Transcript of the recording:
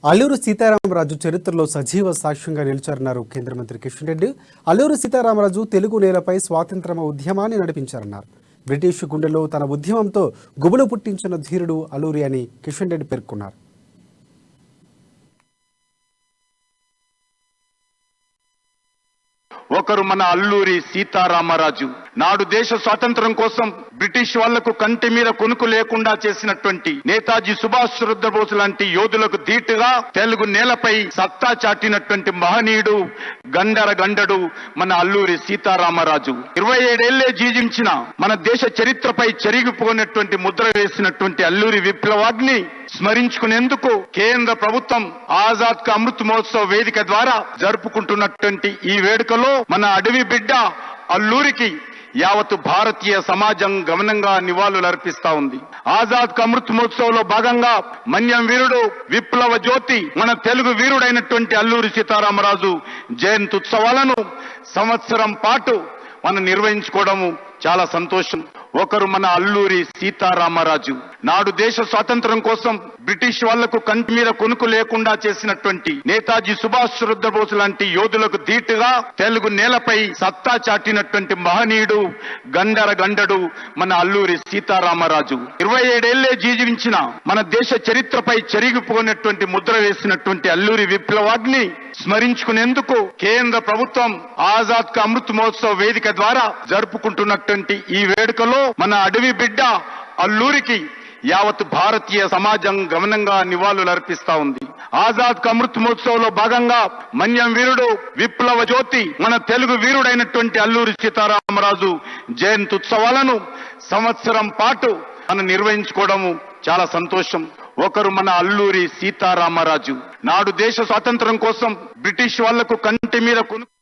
అల్లూరు సీతారామరాజు చరిత్రలో సజీవ సాక్ష్యంగా నిలిచారన్నారు కేంద్ర మంత్రి కిషన్ రెడ్డి. అల్లూరు సీతారామరాజు తెలుగు నేలపై స్వాతంత్ర్య ఉద్యమాన్ని నడిపించారన్నారు. బ్రిటిష్ గుండెలో తన ఉద్యమంతో గుబులు పుట్టించిన ధీరుడు అల్లూరి అని కిషన్ రెడ్డి పేర్కొన్నారు. ఒకరు మన అల్లూరి సీతారామరాజు. నాడు దేశ స్వాతంత్రం కోసం బ్రిటిష్ వాళ్లకు కంటి మీద కొనుకు లేకుండా చేసినటువంటి నేతాజీ సుభాష్ చంద్రబోస్ లాంటి యోధులకు ధీటుగా తెలుగు నేలపై సత్తా చాటినటువంటి మహనీయుడు గండడు మన అల్లూరి సీతారామరాజు. 27 ఏళ్లే జీవించిన మన దేశ చరిత్రపై చెరిగిపోయినటువంటి ముద్ర వేసినటువంటి అల్లూరి విప్లవాగ్ని స్మరించుకునేందుకు కేంద్ర ప్రభుత్వం ఆజాద్ కా అమృత్ మహోత్సవ్ వేదిక ద్వారా జరుపుకుంటున్నటువంటి ఈ వేడుకలో మన అడవి బిడ్డ అల్లూరికి యావత్ భారతీయ సమాజం గమనంగా నివాళులర్పిస్తా ఉంది. ఆజాద్ కా అమృత్ మహోత్సవ్ లో భాగంగా మన్యం వీరుడు విప్లవ జ్యోతి మన తెలుగు వీరుడైనటువంటి అల్లూరి సీతారామరాజు జయంతి ఉత్సవాలను సంవత్సరం పాటు మనం నిర్వహించుకోవడము చాలా సంతోషం. ఒకరు మన అల్లూరి సీతారామరాజు. నాడు దేశ స్వాతంత్రం కోసం బ్రిటిష్ వాళ్లకు కంటి మీద కొనుకు లేకుండా చేసినటువంటి నేతాజీ సుభాష్ చంద్రబోస్ లాంటి యోధులకు ధీటుగా తెలుగు నేలపై సత్తా చాటినటువంటి మహనీయుడు గండడు మన అల్లూరి సీతారామరాజు. 27 ఏళ్లే జీవించిన మన దేశ చరిత్రపై చెరిగిపోయినటువంటి ముద్ర వేసినటువంటి అల్లూరి విప్లవాగ్ని స్మరించుకునేందుకు కేంద్ర ప్రభుత్వం ఆజాద్ కా అమృత్ మహోత్సవ్ వేదిక ద్వారా జరుపుకుంటున్నటువంటి ఈ వేడుకలో మన అడవి బిడ్డ అల్లూరికి యావత్ భారతీయ సమాజం గమనంగా నివాళులర్పిస్తా ఉంది. ఆజాద్ కా అమృత్ మహోత్సవ్ లో భాగంగా మన్యం వీరుడు విప్లవ జ్యోతి మన తెలుగు వీరుడైనటువంటి అల్లూరి సీతారామరాజు జయంతి ఉత్సవాలను సంవత్సరం పాటు మనం నిర్వహించుకోవడము చాలా సంతోషం. ఒకరు మన అల్లూరి సీతారామరాజు. నాడు దేశ స్వాతంత్రం కోసం బ్రిటిష్ వాళ్లకు కంటి మీద